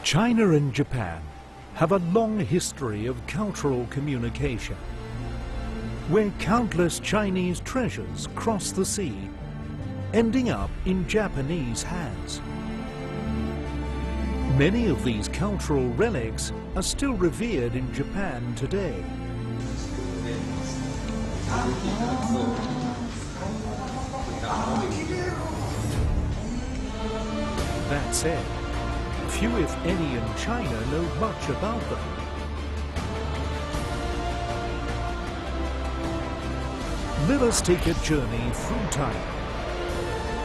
China and Japan have a long history of cultural communication, where countless Chinese treasures cross the sea, ending up in Japanese hands. Many of these cultural relics are still revered in Japan today. That said, few if any in China know much about them. Let us take a journey through time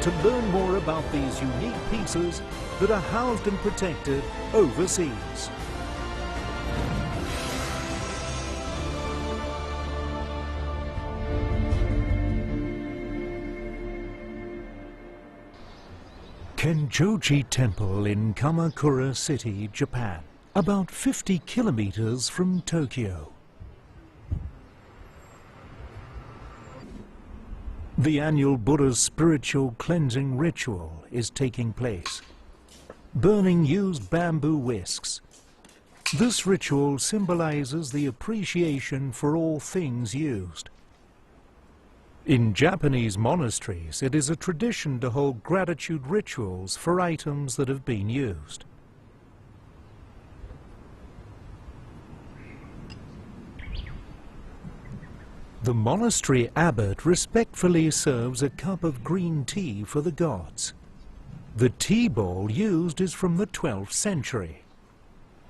to learn more about these unique pieces that are housed and protected overseas. Kenjoji Temple in Kamakura City, Japan, about 50 kilometers from Tokyo. The annual Buddha's spiritual cleansing ritual is taking place, burning used bamboo whisks. This ritual symbolizes the appreciation for all things used. In Japanese monasteries, it is a tradition to hold gratitude rituals for items that have been used. The monastery abbot respectfully serves a cup of green tea for the gods. The tea bowl used is from the 12th century.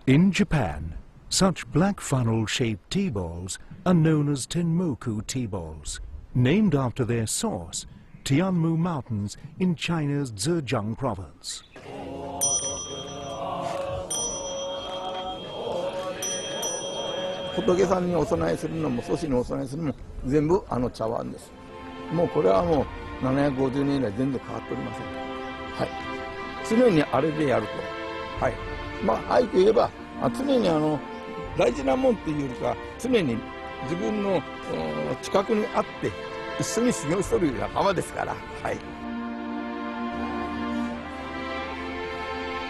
In Japan, such black funnel-shaped tea bowls are known as Tenmoku tea bowls, named after their source, Tianmu Mountains in China's Zhejiang province. 仏さんにお供えするのも祖師にお供えするのも全部あの茶碗です。もうこれはもう750年以来全然変わっておりません。はい。常にあれでやると。はい。まあ、あえて言えば常に大事なもんっていうよりか常に自分の近くにあって一緒に修行しとる仲間ですから。はい。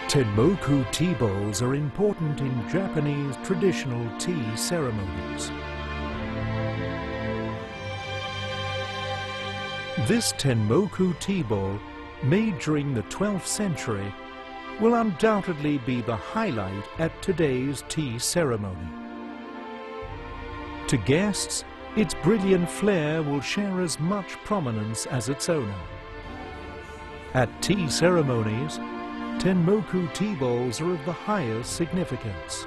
Tenmoku tea bowls are important in Japanese traditional tea ceremonies. This Tenmoku tea bowl, made during the 12th century, will undoubtedly be the highlight at today's tea ceremony. To guests, its brilliant flair will share as much prominence as its owner. At tea ceremonies, Tenmoku tea bowls are of the highest significance.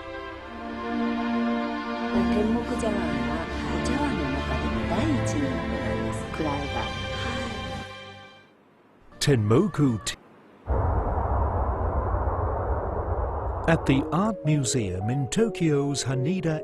Tenmoku tea. At the Art Museum in Tokyo's Haneda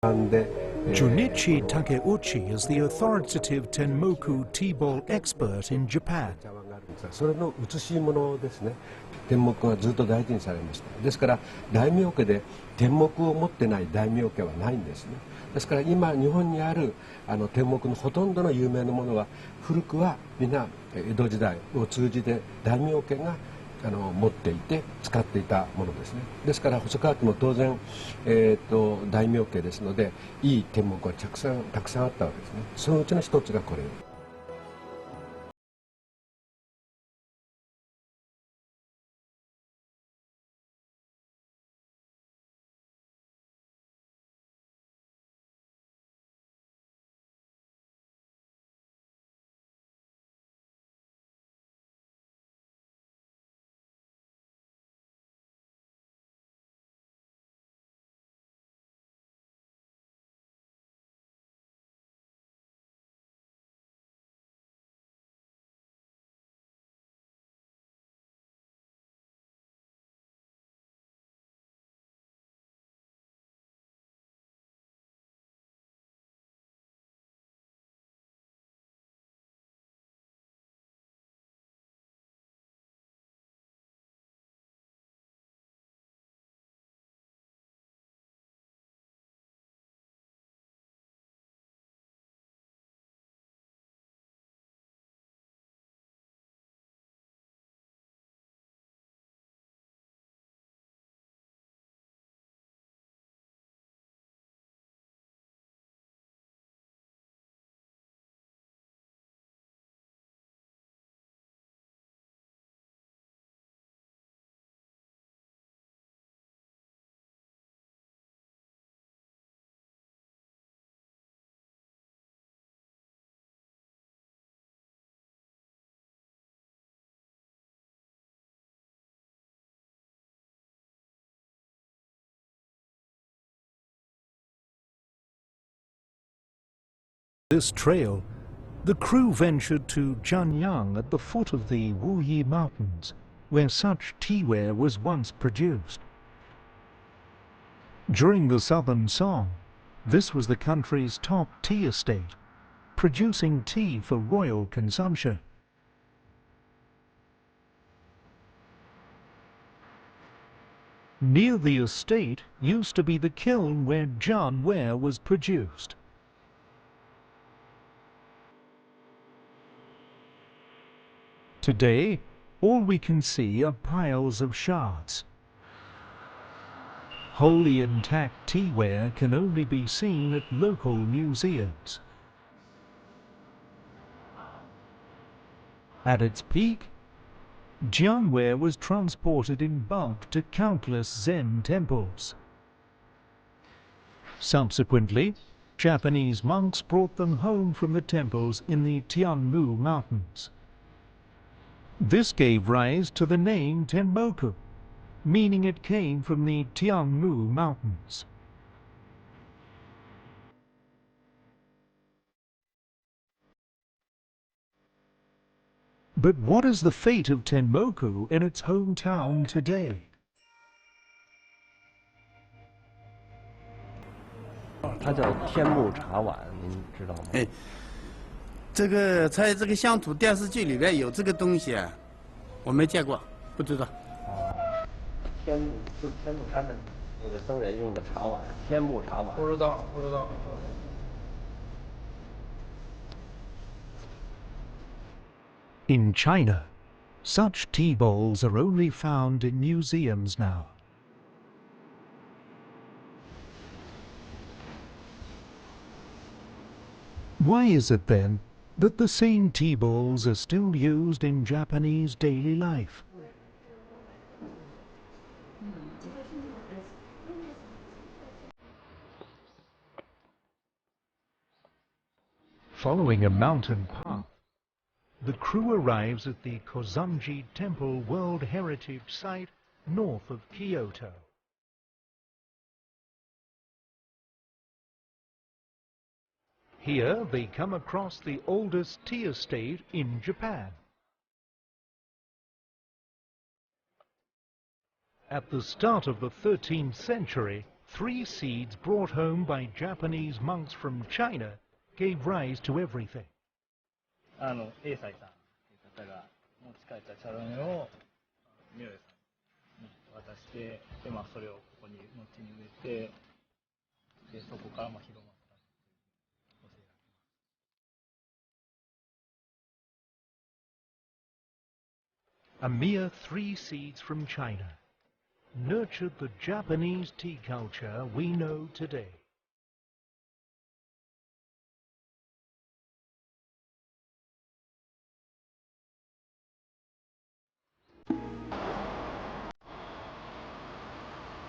Junichi Takeuchi is the authoritative Tenmoku tea bowl expert in Japan. それの写し物ですね。天目がずっと大事にされました。ですから大名家で天目を持ってない大名家はないんですね。ですから今日本にある天目のほとんどの有名なものは古くはみんな江戸時代を通じて大名家が持っていて使っていたものですね。ですから細川家も当然、大名家ですのでいい天目がたくさんあったわけですね。そのうちの一つがこれ。This trail, the crew ventured to Jianyang at the foot of the Wuyi Mountains, where such teaware was once produced. During the Southern Song, this was the country's top tea estate, producing tea for royal consumption. Near the estate used to be the kiln where Jianware was produced. Today, all we can see are piles of shards. Wholly intact teaware can only be seen at local museums. At its peak, Jianware was transported in bulk to countless Zen temples. Subsequently, Japanese monks brought them home from the temples in the Tianmu Mountains. This gave rise to the name Tenmoku, meaning it came from the Tianmu Mountains. But what is the fate of Tenmoku in its hometown today? 它叫天目茶碗，您知道吗？哎，这个在这个乡土电视剧里边有这个东西，我没见过，不知道。天目就是天目山的那个僧人用的茶碗，天目茶碗。不知道。In China, such tea bowls are only found in museums now. Why is it then that the same tea bowls are still used in Japanese daily life? Following a mountain path, the crew arrives at the Kozanji Temple World Heritage Site north of Kyoto. Here they come across the oldest tea estate in Japan. At the start of the 13th century, 3 seeds brought home by Japanese monks from China gave rise to everything. A 斎さんという方が持ち帰った茶豆を明恵さんに渡して、でそれをここに後に植えて、でそこから広まった。a mere 3 seeds from China, nurtured the Japanese tea culture we know today.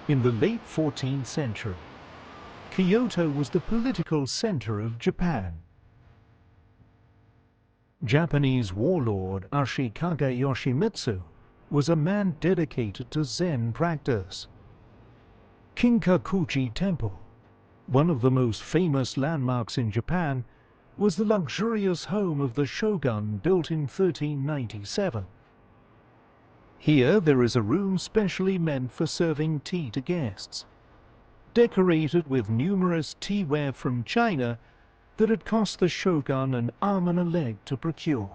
In the late 14th century, Kyoto was the political center of Japan. Japanese warlord Ashikaga Yoshimitsu was a man dedicated to Zen practice. Kinkakuji Temple, one of the most famous landmarks in Japan, was the luxurious home of the shogun built in 1397. Here there is a room specially meant for serving tea to guests, decorated with numerous teaware from China that had cost the shogun an arm and a leg to procure.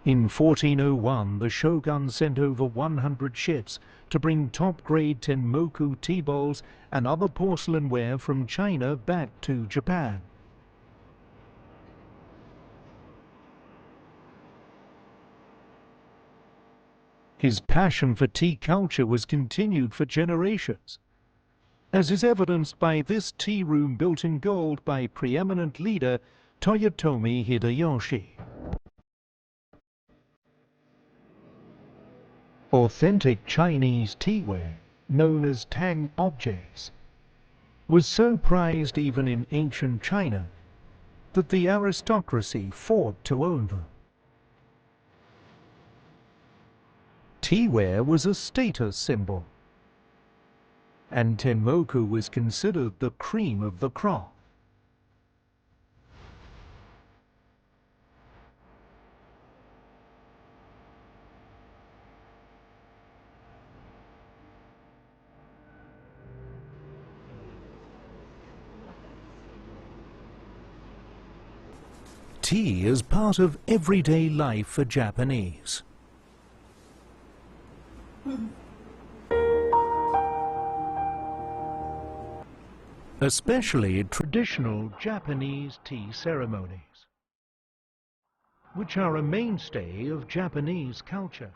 In 1401, the shogun sent over 100 ships to bring top-grade Tenmoku tea bowls and other porcelainware from China back to Japan. His passion for tea culture was continued for generations, as is evidenced by this tea room built in gold by preeminent leader Toyotomi Hideyoshi. Authentic Chinese teaware, known as Tang objects, was so prized even in ancient China that the aristocracy fought to own them. Teaware was a status symbol, and Tenmoku was considered the cream of the crop. Tea is part of everyday life for Japanese. Especially traditional Japanese tea ceremonies, which are a mainstay of Japanese culture.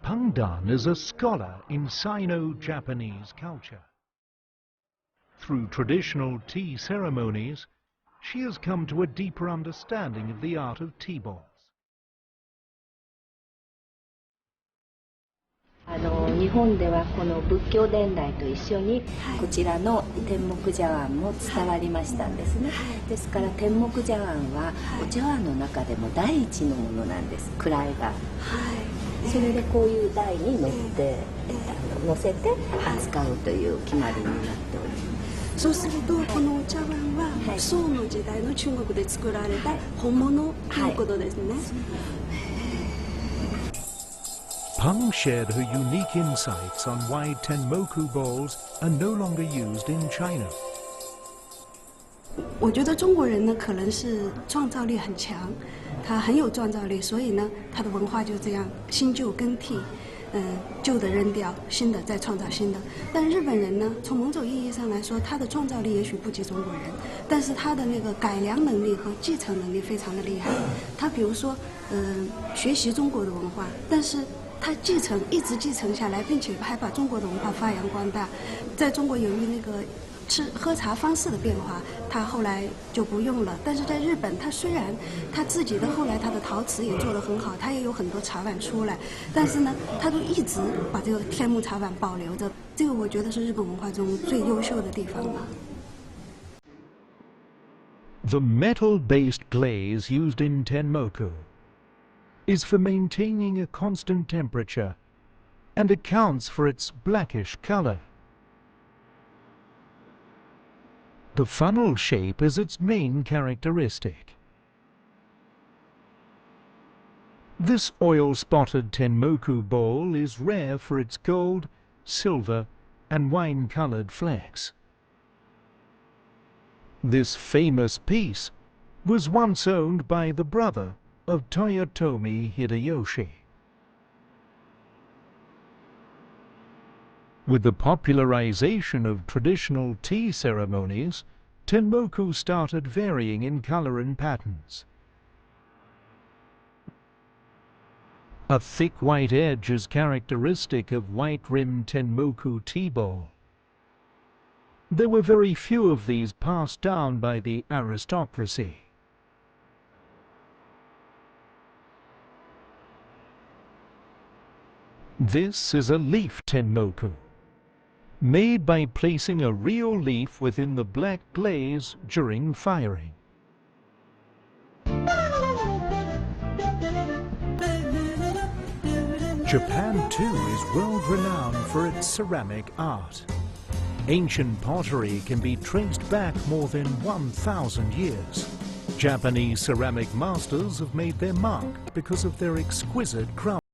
Pangdan is a scholar in Sino-Japanese culture. Through traditional tea ceremonies, she has come to a deeper understanding of the art of tea balls. 日本ではこの仏教伝来と一緒にこちらの天目茶碗も伝わりましたんですね、ですから天目茶碗はお茶碗の中でも第一のものなんです、位が、それでこういう台に乗せて扱うという決まりになっております。そうするとこのお茶碗は宋の時代の中国で作られた本物ということですね。Pang shared her unique insights on why Tenmoku bowls are no longer used in China. 我觉得中国人呢，可能是创造力很强，他很有创造力，所以呢，他的文化就这样新旧更替，旧的扔掉，新的再创造新的。但日本人呢，从某种意义上来说，他的创造力也许不及中国人，但是他的那个改良能力和继承能力非常的厉害。他比如说，学习中国的文化，但是 他一直继承下来，并且还把中国的文化发扬光大。在中国由于那个喝茶方式的变化，他后来就不用了。但是在日本，他虽然他自己的后来他的陶瓷也做得很好，他也有很多茶碗出来，但是呢，他都一直把这个天目茶碗保留着。这个我觉得是日本文化中最优秀的地方了。 The metal-based glaze used in Tenmoku is for maintaining a constant temperature and accounts for its blackish color. The funnel shape is its main characteristic. This oil-spotted Tenmoku bowl is rare for its gold, silver, and wine-colored flecks. This famous piece was once owned by the brother of Toyotomi Hideyoshi. With the popularization of traditional tea ceremonies, Tenmoku started varying in color and patterns. A thick white edge is characteristic of white-rimmed Tenmoku tea bowl. There were very few of these passed down by the aristocracy. This is a leaf Tenmoku, made by placing a real leaf within the black glaze during firing. Japan too is world-renowned for its ceramic art. Ancient pottery can be traced back more than 1,000 years. Japanese ceramic masters have made their mark because of their exquisite craft.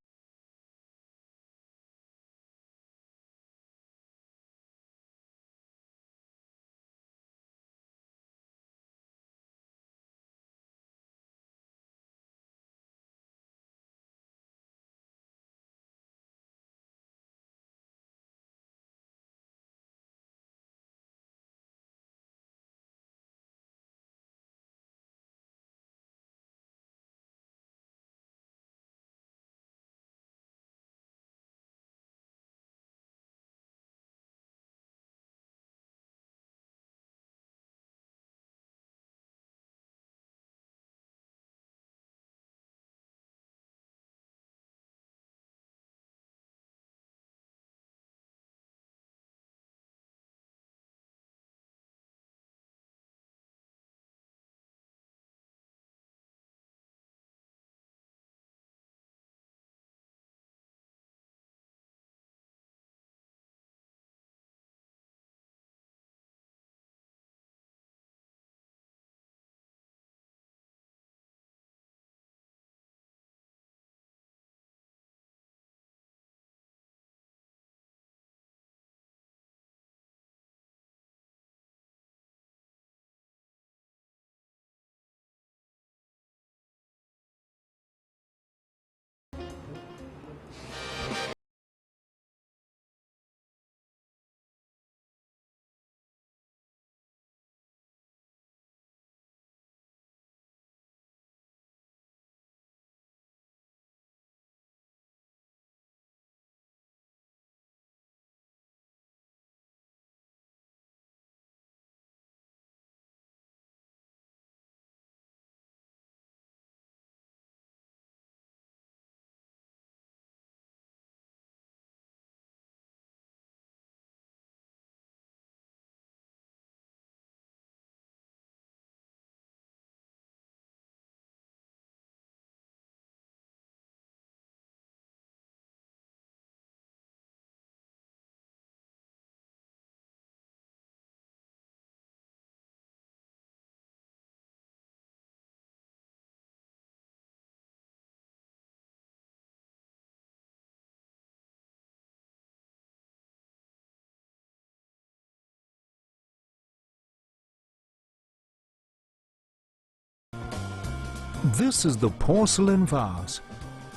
This is the porcelain vase,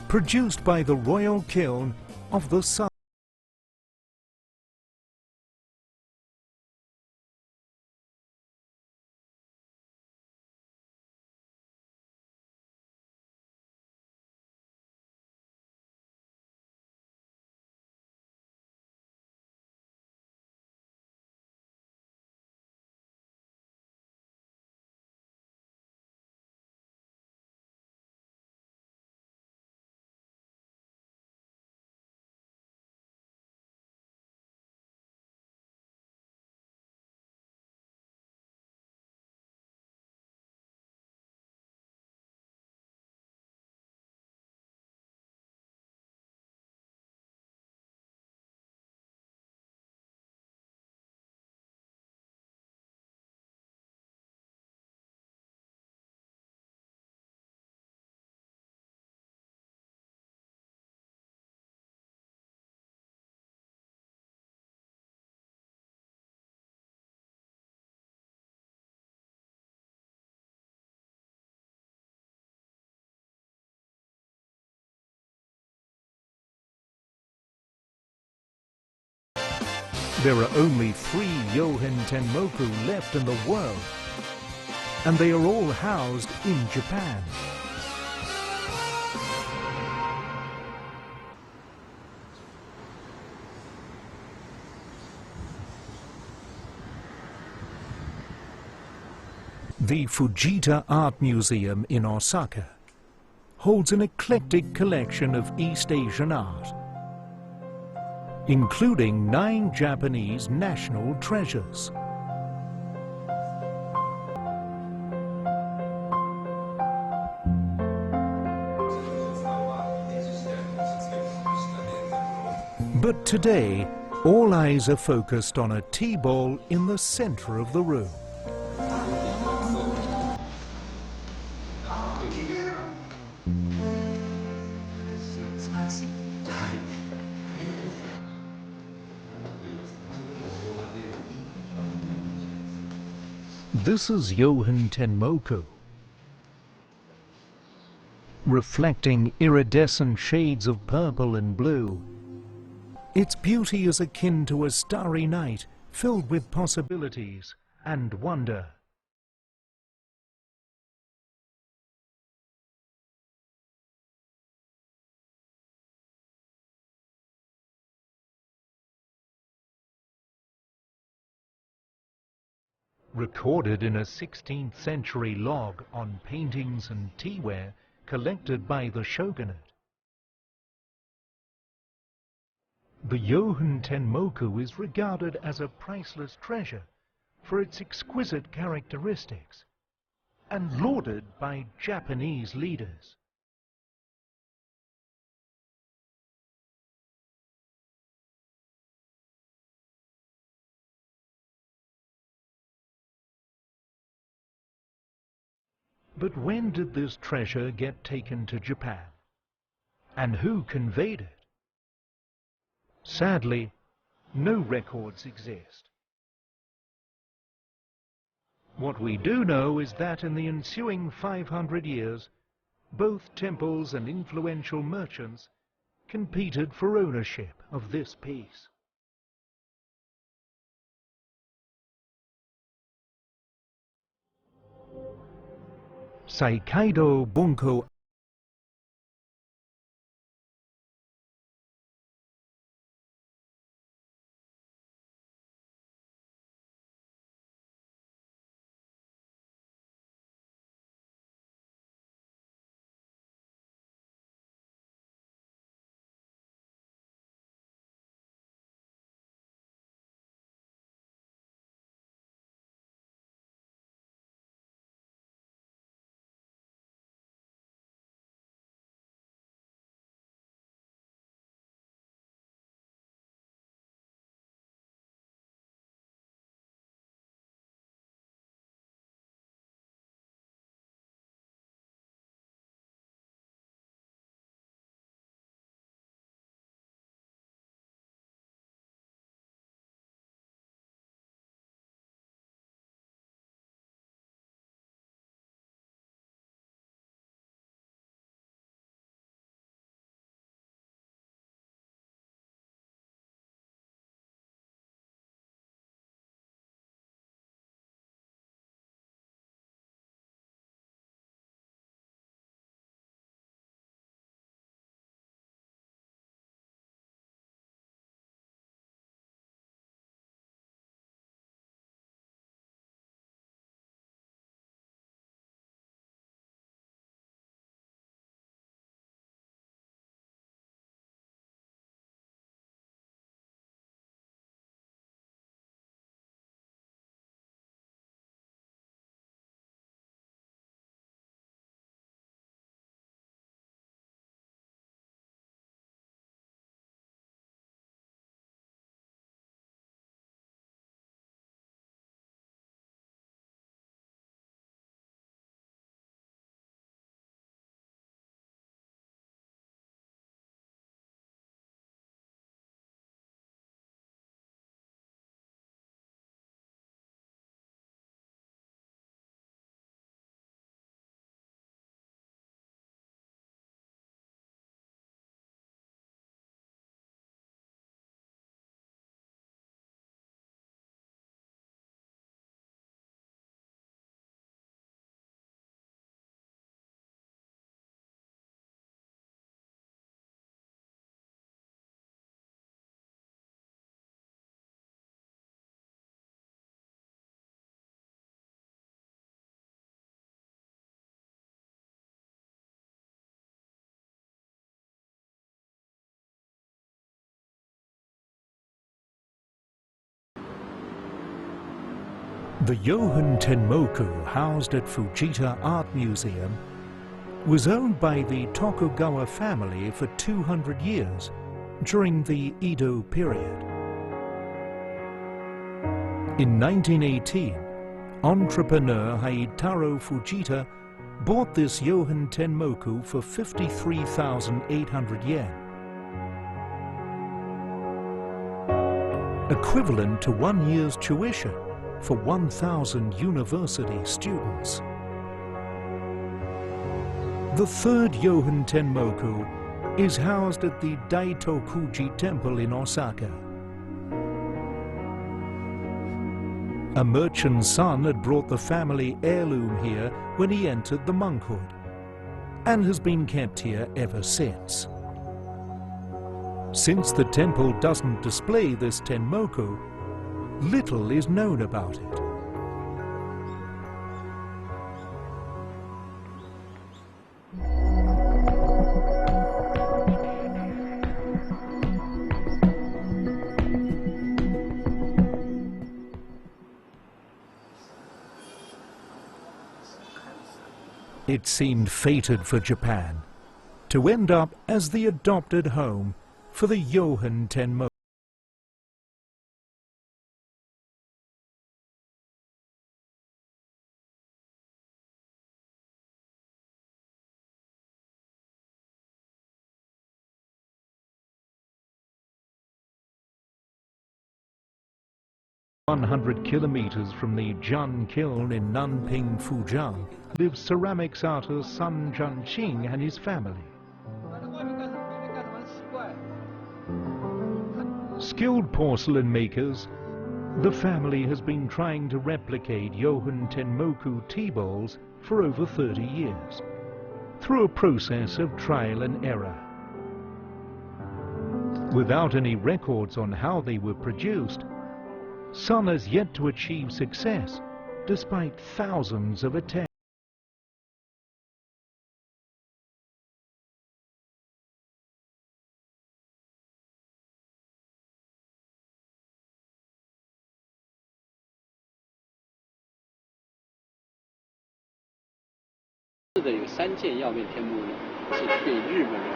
produced by the royal kiln of the Sun. There are only 3 Yohen Tenmoku left in the world, and they are all housed in Japan. The Fujita Art Museum in Osaka holds an eclectic collection of East Asian art, including 9 Japanese national treasures. But today, all eyes are focused on a tea ball in the center of the room. This is Yohen Tenmoku, reflecting iridescent shades of purple and blue. Its beauty is akin to a starry night filled with possibilities and wonder. Recorded in a 16th century log on paintings and teaware collected by the shogunate. The Yohen Tenmoku is regarded as a priceless treasure for its exquisite characteristics and lauded by Japanese leaders. But when did this treasure get taken to Japan? And who conveyed it? Sadly, no records exist. What we do know is that in the ensuing 500 years, both temples and influential merchants competed for ownership of this piece. Saikaido Bunko The Yohen Tenmoku, housed at Fujita Art Museum, was owned by the Tokugawa family for 200 years during the Edo period. In 1918, entrepreneur Haitaro Fujita bought this Yohen Tenmoku for 53,800 yen, equivalent to 1 year's tuition for 1,000 university students. The third Yohen Tenmoku is housed at the Daitokuji Temple in Osaka. A merchant's son had brought the family heirloom here when he entered the monkhood, and has been kept here ever since. Since the temple doesn't display this Tenmoku, little is known about it. It seemed fated for Japan to end up as the adopted home for the Yohen Tenmoku. "100 kilometers from the Jian kiln in Nanping, Fuzhou, lives ceramics artist Sun Junqing and his family. Skilled porcelain makers, the family has been trying to replicate Yohen Tenmoku tea bowls for over 30 years, through a process of trial and error. Without any records on how they were produced, Sun has yet to achieve success, despite thousands of attempts.有3件曜变天目呢，是被日本人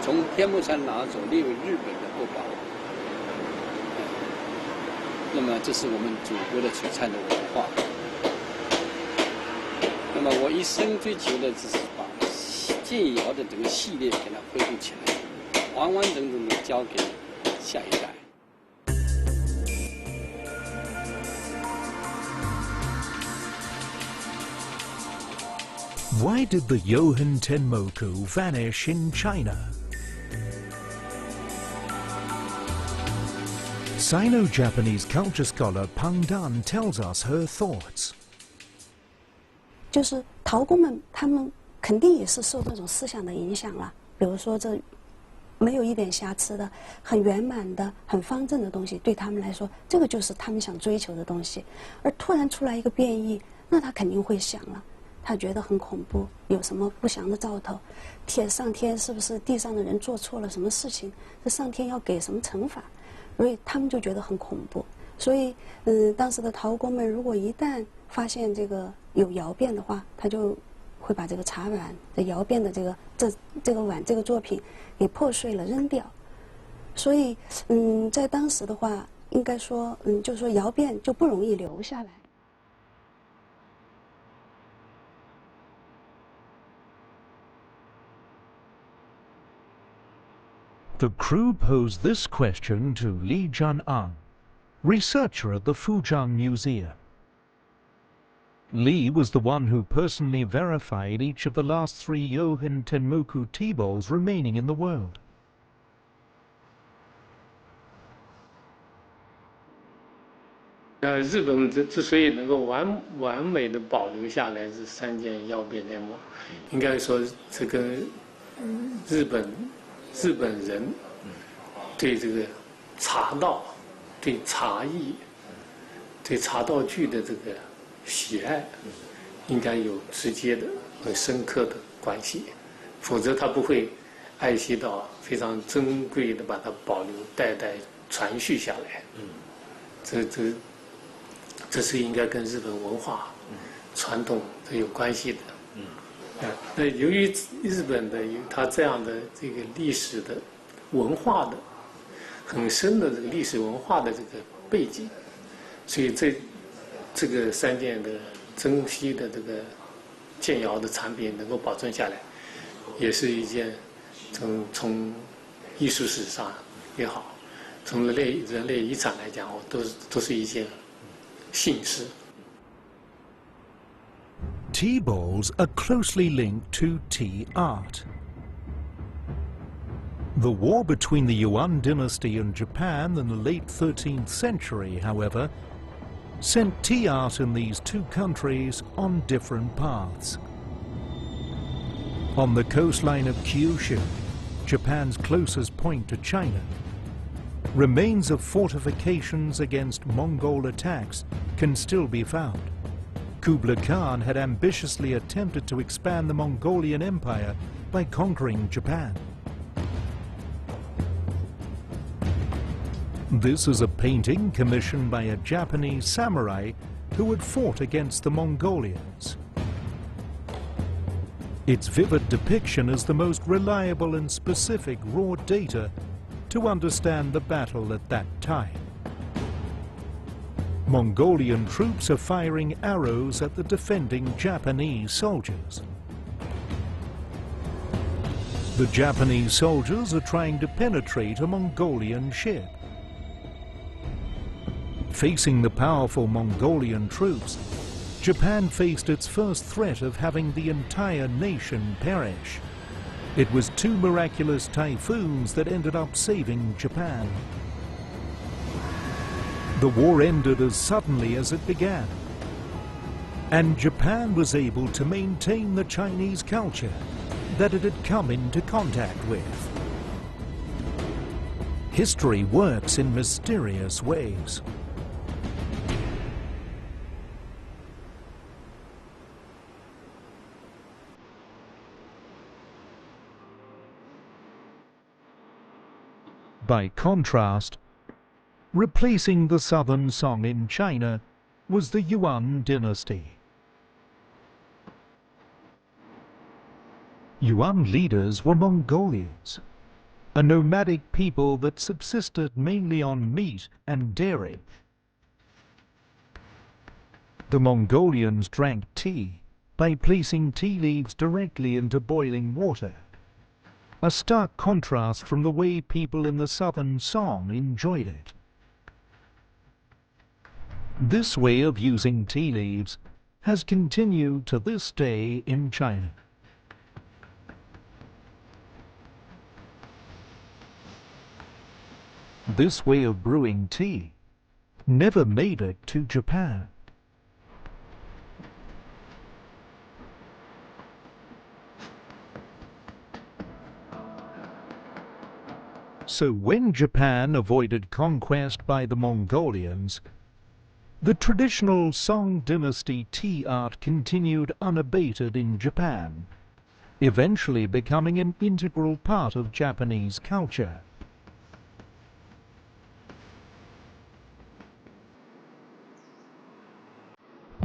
从天目山拿走，列为日本的国宝。那么这是我们祖国的璀璨的文化。那么我一生追求的只是把建窑的整个系列给它恢复起来，完完整整的交给下一代。Why did the Yohen Tenmoku vanish in China? Sino-Japanese culture scholar Peng Dan tells us her thoughts. 就是陶工们，他们肯定也是受这种思想的影响了。比如说，这没有一点瑕疵的、很圆满的、很方正的东西，对他们来说，这个就是他们想追求的东西。而突然出来一个变异，那他肯定会想了。他觉得很恐怖，有什么不祥的兆头？上天是不是地上的人做错了什么事情？这上天要给什么惩罚？所以他们就觉得很恐怖。所以，当时的陶工们如果一旦发现这个有窑变的话，他就会把这个茶碗、这窑变的这个碗这个作品给破碎了扔掉。所以，在当时的话，应该说，就是说窑变就不容易留下来。The crew posed this question to Li Jian'an, researcher at the Fuzhou Museum. Li was the one who personally verified each of the last 3 Yohen Tenmoku tea bowls remaining in the world. 日本之所以能够完美的保留下来这3件曜变天目，应该说这跟日本人对这个茶道、对茶艺、对茶道具的这个喜爱，应该有直接的、很深刻的关系，否则他不会爱惜到非常珍贵的把它保留、代代传续下来。这是应该跟日本文化、传统是有关系的。那由于日本的有它这样的这个历史的文化的很深的这个历史文化的这个背景，所以这个三件的珍稀的这个建窑的产品能够保存下来，也是一件从艺术史上也好，从人类遗产来讲，都是一件幸事。Tea balls are closely linked to tea art. The war between the Yuan dynasty and Japan in the late 13th century, however, sent tea art in these two countries on different paths. On the coastline of Kyushu, Japan's closest point to China, remains of fortifications against Mongol attacks can still be found. Kublai Khan had ambitiously attempted to expand the Mongolian Empire by conquering Japan. This is a painting commissioned by a Japanese samurai who had fought against the Mongolians. Its vivid depiction is the most reliable and specific raw data to understand the battle at that time. Mongolian troops are firing arrows at the defending Japanese soldiers. The Japanese soldiers are trying to penetrate a Mongolian ship. Facing the powerful Mongolian troops, Japan faced its first threat of having the entire nation perish. It was two miraculous typhoons that ended up saving Japan. The war ended as suddenly as it began, and Japan was able to maintain the Chinese culture that it had come into contact with. History works in mysterious ways. By contrast, replacing the southern song in China was the Yuan dynasty. Yuan leaders were Mongolians, a nomadic people that subsisted mainly on meat and dairy. The Mongolians drank tea by placing tea leaves directly into boiling water, a stark contrast from the way people in the southern song enjoyed it. This way of using tea leaves has continued to this day in China. This way of brewing tea never made it to Japan. So when Japan avoided conquest by the Mongolians, the traditional Song dynasty tea art continued unabated in Japan, eventually becoming an integral part of Japanese culture.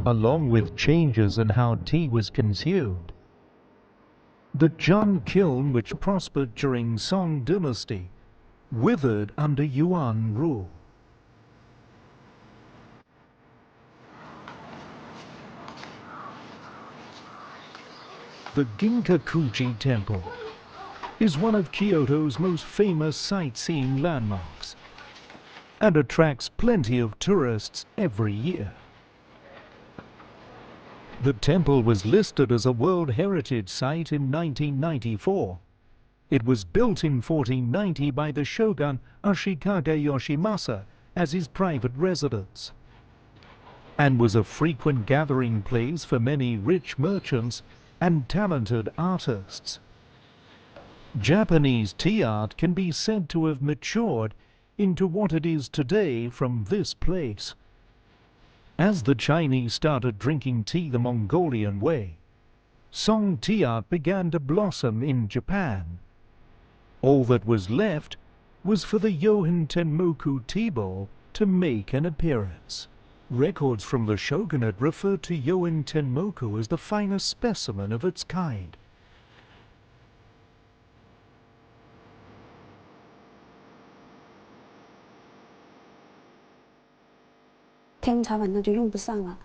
Along with changes in how tea was consumed, the Zhang kiln, which prospered during Song dynasty, withered under Yuan rule. The Ginkakuji Temple is one of Kyoto's most famous sightseeing landmarks and attracts plenty of tourists every year. The temple was listed as a World Heritage Site in 1994. It was built in 1490 by the shogun Ashikaga Yoshimasa as his private residence, and was a frequent gathering place for many rich merchants and talented artists. Japanese tea art can be said to have matured into what it is today from this place. As the Chinese started drinking tea the Mongolian way, Song tea art began to blossom in Japan. All that was left was for the Yohen Tenmoku tea bowl to make an appearance. Records from the shogunate refer to Yohen Tenmoku as the finest specimen of its kind.天目茶碗那就用不上了，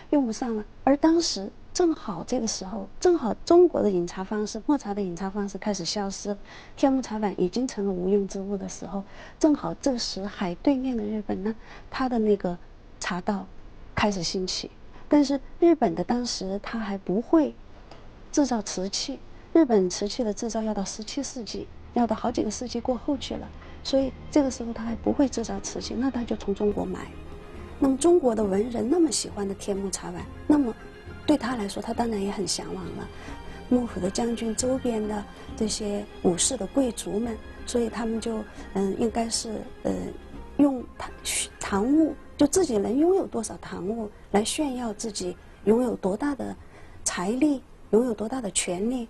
用不上了。而当时正好这个时候，正好中国的饮茶方式，抹茶的饮茶方式开始消失，天目茶碗已经成了无用之物的时候，正好这时海对面的日本呢，它的那个茶道开始兴起。但是日本的当时它还不会制造瓷器，日本瓷器的制造要到17世纪，要到好几个世纪过后去了，所以这个时候它还不会制造瓷器，那它就从中国买。那么中国的文人那么喜欢的天目茶碗，那么对他来说，他当然也很向往了。幕府的将军周边的这些武士的贵族们，所以他们就应该是用唐物，就自己能拥有多少唐物来炫耀自己拥有多大的财力，拥有多大的权力。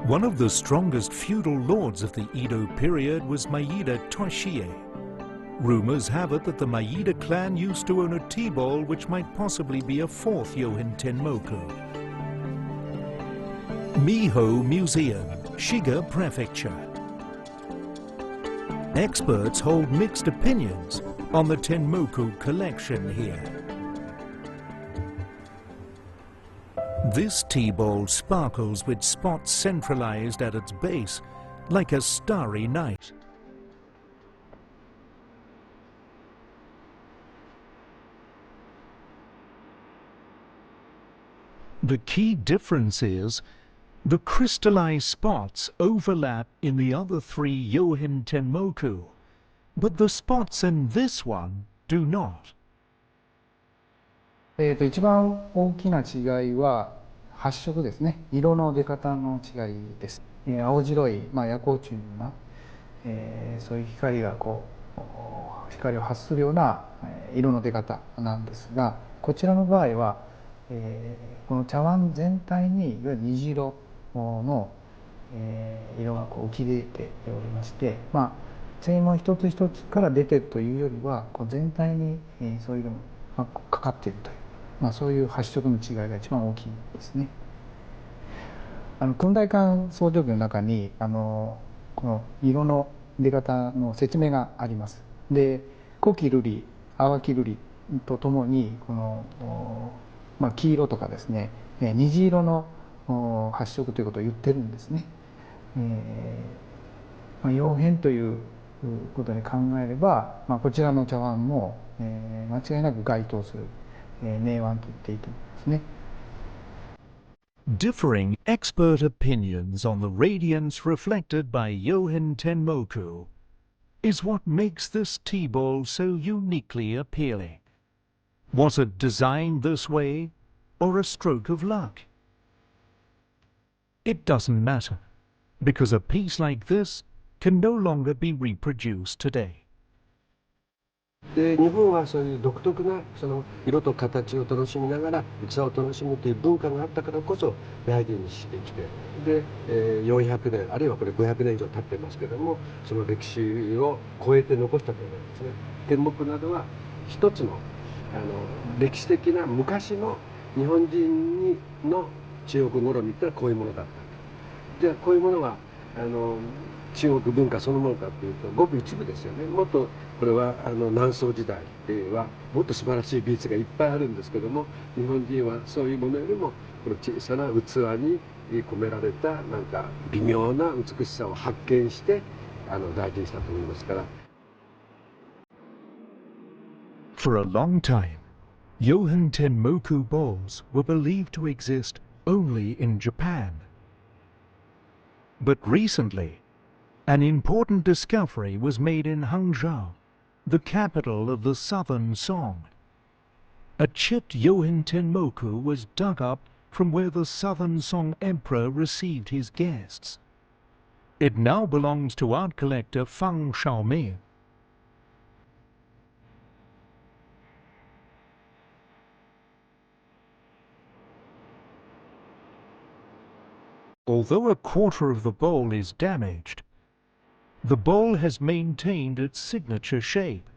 One of the strongest feudal lords of the Edo period was Maeda Toshie. Rumors have it that the Maeda clan used to own a tea ball which might possibly be a fourth Yohen Tenmoku. Miho Museum, Shiga Prefecture. Experts hold mixed opinions on the Tenmoku collection here. This tea ball sparkles with spots centralized at its base, like a starry night. The key difference is the crystallized spots overlap in the other three Yohen Tenmoku, but the spots in this one do not. 一番大きな違いは発色ですね。色の出方の違いです。青白い、夜光虫な、そういう光が光を発するような色の出方なんですが、こちらの場合はこの茶碗全体にいわゆる虹色の色が浮き出ておりまして、正門一つ一つから出てるというよりは全体にそういう色がかかっているという、そういう発色の違いが一番大きいですね。訓大館総定規の中にこの色の出方の説明があります。で、濃き瑠璃、淡き瑠璃とともにこの黄色とかですね、虹色の発色ということを言ってるんですね。曜変ということに考えれば、こちらの茶碗も間違いなく該当する名碗と言っていいと思いますね。Differing expert opinions on the radiance reflected by Yohen Tenmoku is what makes this tea ball so uniquely appealing. Was it designed this way, or a stroke of luck? It doesn't matter, because a piece like this can no longer be reproduced today. で日本はそういう独特なその色と形を楽しみながら器を楽しむという文化があったからこそ大事にしてきて、で、400年あるいはこれ500年以上経ってますけども、その歴史を超えて残したということですね。天目などは一つの歴史的な昔の日本人の中国好みってのはこういうものだった。じゃあこういうものが中国文化そのものかというとごく一部ですよね。もっとこれは南宋時代はもっと素晴らしい美術がいっぱいあるんですけども、日本人はそういうものよりもこの小さな器に込められたなんか微妙な美しさを発見して大事にしたと思いますから。For a long time, Yohen Tenmoku bowls were believed to exist only in Japan. But recently, an important discovery was made in Hangzhou, the capital of the southern Song. A chipped Yohen Tenmoku was dug up from where the southern Song emperor received his guests. It now belongs to art collector Fang Xiaoming. Although a quarter of the bowl is damaged, the bowl has maintained its signature shape.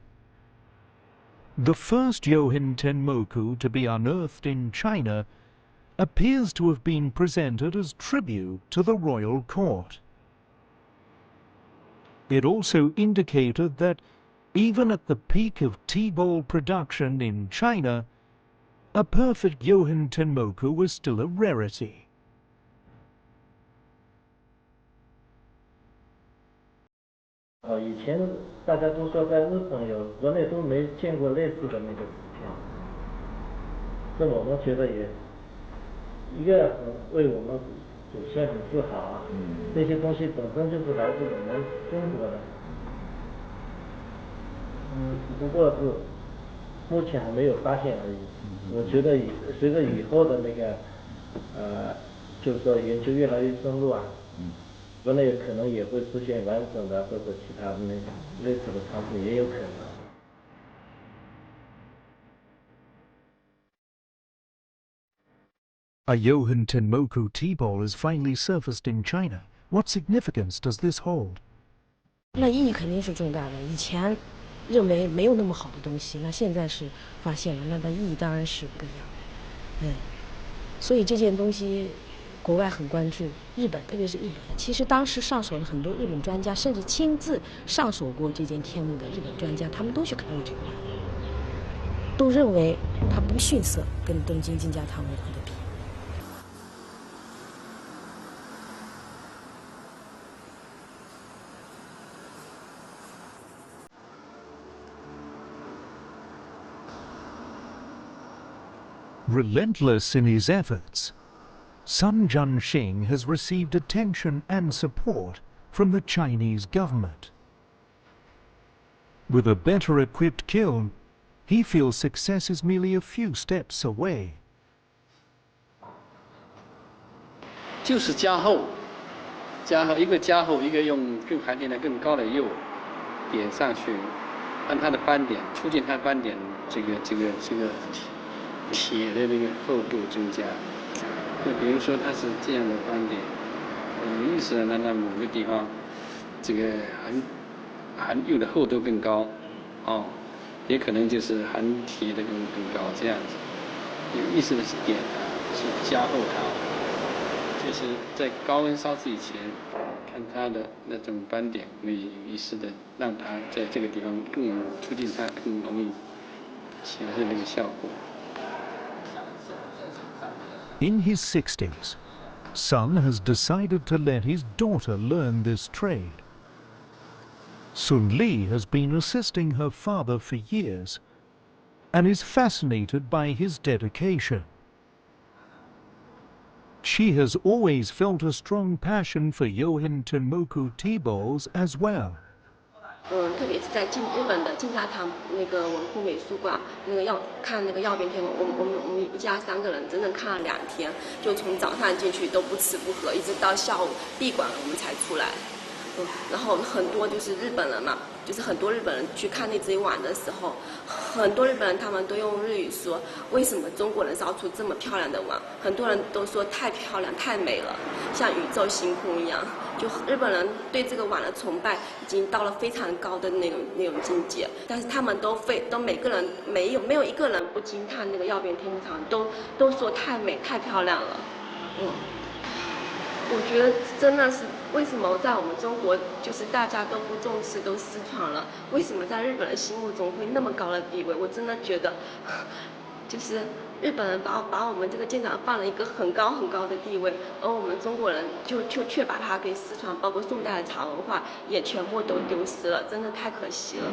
The first Yohen Tenmoku to be unearthed in China appears to have been presented as tribute to the royal court. It also indicated that even at the peak of tea-ball production in China, a perfect Yohen Tenmoku was still a rarity. 以前大家都说在日本有，国内都没见过类似的那个纸片，这我们觉得也一个为我们祖先很自豪啊。这些东西本身就是来自我们中国的，只不过是目前还没有发现而已。我觉得随着以后的那个就是说研究越来越深入啊。国内可能也会出现完整的或者其他的那种类似的产品，也有可能。A Yohen Tenmoku tea ball is finally surfaced in China. What significance does this hold? 那意义肯定是重大的。以前认为没有那么好的东西，那现在是发现了，那它意义当然是不一样。所以这件东西。国外很关注，日本特别是日本。其实当时上手了很多日本专家，甚至亲自上手过这件天幕的日本专家，他们都去看过这个画，都认为它不逊色跟东京金家堂文化的比。Relentless in his efforts, Sun Junxing has received attention and support from the Chinese government. With a better equipped kiln, he feels success is merely a few steps away. 就是加厚，一个加厚，一个用更含电量更高的釉点上去，让它的斑点，促进它斑点这个铁的那个厚度增加。就比如说它是这样的斑点，有意识的让它某个地方这个含釉的厚度更高，也可能就是含铁的更高这样子。有意识的去点它，去加厚它，就是在高温烧制以前，看它的那种斑点，有意识的让它在这个地方更促进它更容易显示那个效果。In his 60s, Sun has decided to let his daughter learn this trade. Sun Li has been assisting her father for years and is fascinated by his dedication. She has always felt a strong passion for Yohen Tenmoku tea balls as well. 特别是在日本的金家堂那个文库美术馆，那个要看那个曜变天文，我们一家3个人整整看了2天，就从早上进去都不吃不喝，一直到下午闭馆我们才出来。然后很多就是日本人嘛，就是很多日本人去看那只碗的时候，很多日本人他们都用日语说，为什么中国人烧出这么漂亮的碗？很多人都说太漂亮、太美了，像宇宙星空一样。就日本人对这个碗的崇拜已经到了非常高的那种境界，但是他们都每个人没有一个人不惊叹那个曜变天空场，都说太美、太漂亮了。我觉得真的是为什么在我们中国就是大家都不重视，都失传了？为什么在日本人心目中会那么高的地位？我真的觉得，就是日本人把我们这个建厂放了一个很高很高的地位，而我们中国人却把它给失传，包括宋代的茶文化也全部都丢失了，真的太可惜了。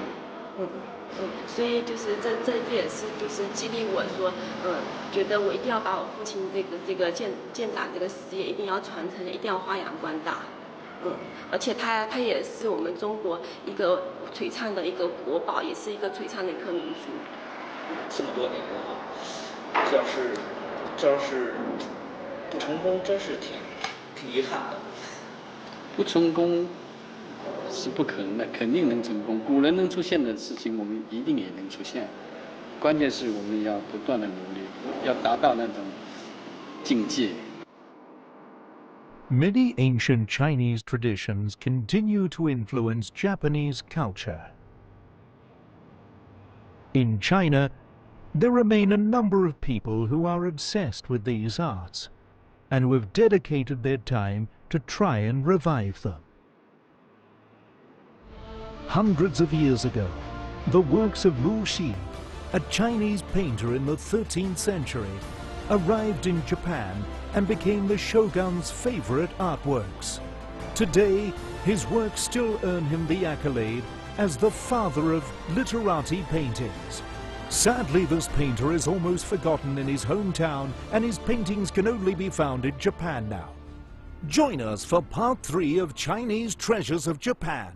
所以就是这也是就是激励我说，觉得我一定要把我父亲这个建盏这个事业一定要传承，一定要发扬光大。而且它也是我们中国一个璀璨的一个国宝，也是一个璀璨的一颗明珠。这么多年了，这要是不成功，真是挺遗憾的。不成功是不可能的，肯定能成功。古人能出现的事情，我们一定也能出现。关键是我们要不断的努力，要达到那种境界。Many ancient Chinese traditions continue to influence Japanese culture. In China, there remain a number of people who are obsessed with these arts and who have dedicated their time to try and revive them. Hundreds of years ago, the works of Mu Xi, a Chinese painter in the 13th century, arrived in Japan and became the shogun's favorite artworks. Today, his works still earn him the accolade as the father of literati paintings. Sadly, this painter is almost forgotten in his hometown, and his paintings can only be found in Japan now. Join us for part 3 of Chinese Treasures of Japan.